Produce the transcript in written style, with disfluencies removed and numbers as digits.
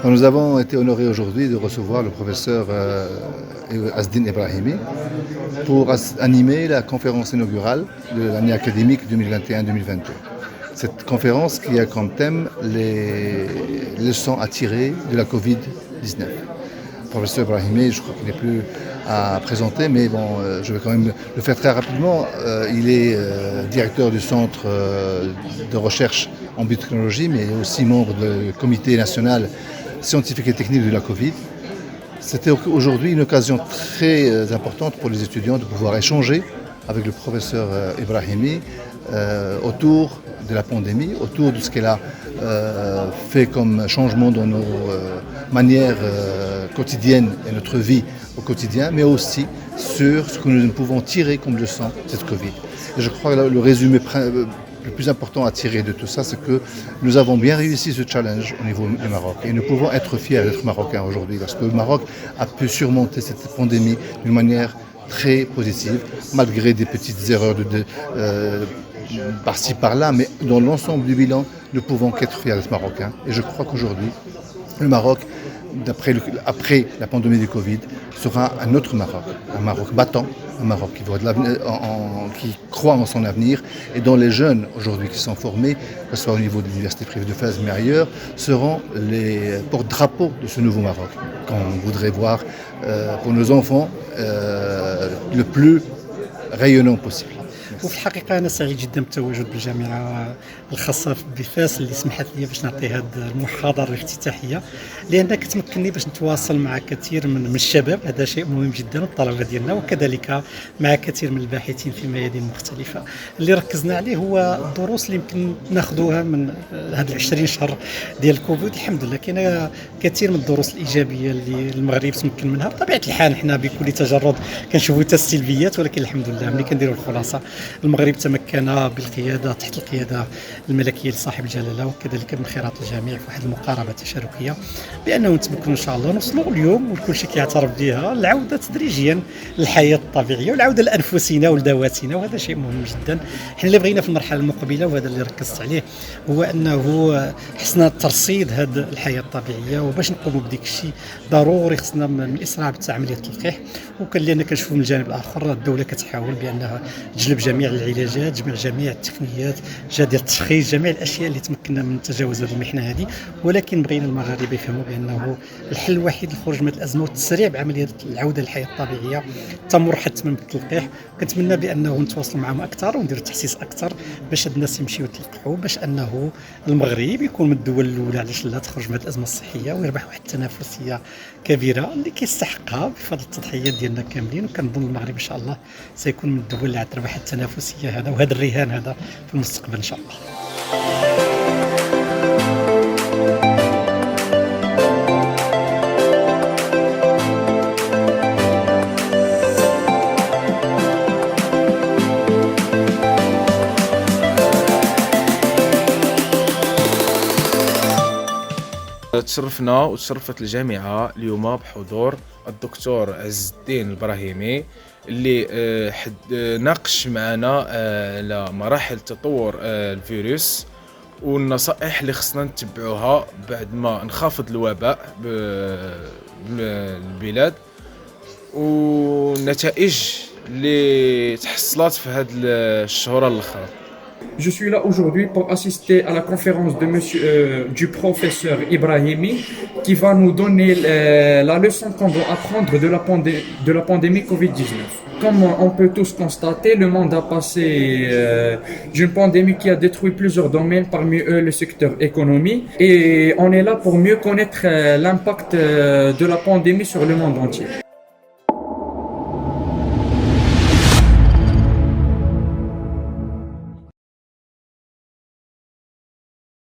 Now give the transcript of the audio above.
Nous avons été honorés aujourd'hui de recevoir le professeur Asdin Ebrahimi pour animer la conférence inaugurale de l'année académique 2021-2022. Cette conférence qui a comme thème les leçons à tirer de la Covid-19. Le professeur Ebrahimi, je crois qu'il n'est plus à présenter, mais bon, je vais quand même le faire très rapidement. Il est directeur du centre de recherche en biotechnologie, mais aussi membre du comité national scientifique et technique de la Covid. C'était aujourd'hui une occasion très importante pour les étudiants de pouvoir échanger avec le professeur Ebrahimi autour de la pandémie, autour de ce qu'elle a fait comme changement dans nos manières quotidiennes et notre vie au quotidien, mais aussi sur ce que nous pouvons tirer comme leçon de cette Covid. Et je crois que le résumé le plus important à tirer de tout ça, c'est que nous avons bien réussi ce challenge au niveau du Maroc. Et nous pouvons être fiers d'être marocains aujourd'hui, parce que le Maroc a pu surmonter cette pandémie d'une manière très positive, malgré des petites erreurs par-ci par-là, mais dans l'ensemble du bilan, nous pouvons qu'être fiers d'être marocains. Et je crois qu'aujourd'hui, le Maroc, après la pandémie du Covid, sera un autre Maroc, un Maroc battant, un Maroc qui croit en son avenir et dont les jeunes aujourd'hui qui sont formés, que ce soit au niveau de l'université privée de Fès mais ailleurs, seront les porte-drapeaux de ce nouveau Maroc qu'on voudrait voir pour nos enfants le plus rayonnant possible. وفي الحقيقه انا سعيد جدا بالتواجد بالجامعه الخاصه بفاس اللي سمحت لي باش نعطي هذه المحاضره الافتتاحيه لانها كتمكنني باش نتواصل مع كثير من الشباب. هذا شيء مهم جدا والطلبه ديالنا وكذلك مع كثير من الباحثين في ميادين مختلفه. اللي ركزنا عليه هو الدروس اللي يمكن ناخذوها من هذه 20 شهر ديال الكوفيد. الحمد لله كاينه كثير من الدروس الايجابيه اللي المغرب تمكن منها. بطبيعه الحال حنا بكل تجرد كنشوفوا حتى السلبيات، ولكن الحمد لله ملي كنديروا الخلاصه المغرب تمكن بالقياده تحت القياده الملكيه لصاحب الجلاله وكذلك من خيرات الجميع في واحد المقاربه تشاركيه بانه نتمكنوا ان شاء الله نوصلوا اليوم وكل شيء كيعترف بها العوده تدريجيا للحياه الطبيعيه والعوده لانفسنا ولذواتنا، وهذا شيء مهم جدا. حنا اللي بغينا في المرحله المقبله وهذا اللي ركزت عليه هو انه خصنا ترصيد هذه الحياه الطبيعيه، وباش نقوموا بديك الشيء ضروري خصنا من الاسراع بعمليه التلقيح. وكان لنا كنشوفوا من الجانب الاخر الدوله كتحاول بانها تجلب جميع العلاجات، جميع التقنيات، ديال التشخيص، جميع الاشياء اللي تمكننا من تجاوز هذه المحنه هذه. ولكن بغينا المغاربه يفهموا بانه الحل الوحيد للخروج من الازمه والتسريع بعمليه العوده للحياه الطبيعيه تمر حتما بالتلقيح. كنتمنى بانه نتواصلوا معهم اكثر ونديروا تحسيس اكثر باش هاد الناس يمشيو يتلقحوا، باش انه المغرب يكون من الدول الاولى علاش لا تخرج من هذه الازمه الصحيه ويربح واحد التنافسيه كبيره اللي كيستحقها بفضل التضحيات ديالنا كاملين. وكنظن المغرب ان شاء الله سيكون من الدول اللي غتربح التنافسيه هذا وهذا الرهان هذا في المستقبل ان شاء الله. تشرفنا وتشرفت الجامعة اليوم بحضور الدكتور عز الدين الإبراهيمي اللي ناقش معنا على مراحل تطور الفيروس والنصائح اللي خصنا نتبعوها بعد ما انخفض الوباء بالبلاد والنتائج اللي تحصلت في هاد الشهور الاخرى. Je suis là aujourd'hui pour assister à la conférence du professeur Ibrahimi qui va nous donner la leçon qu'on doit apprendre de la pandémie Covid-19. Comme on peut tous constater, le monde a passé d'une pandémie qui a détruit plusieurs domaines, parmi eux le secteur économie. Et on est là pour mieux connaître l'impact de la pandémie sur le monde entier.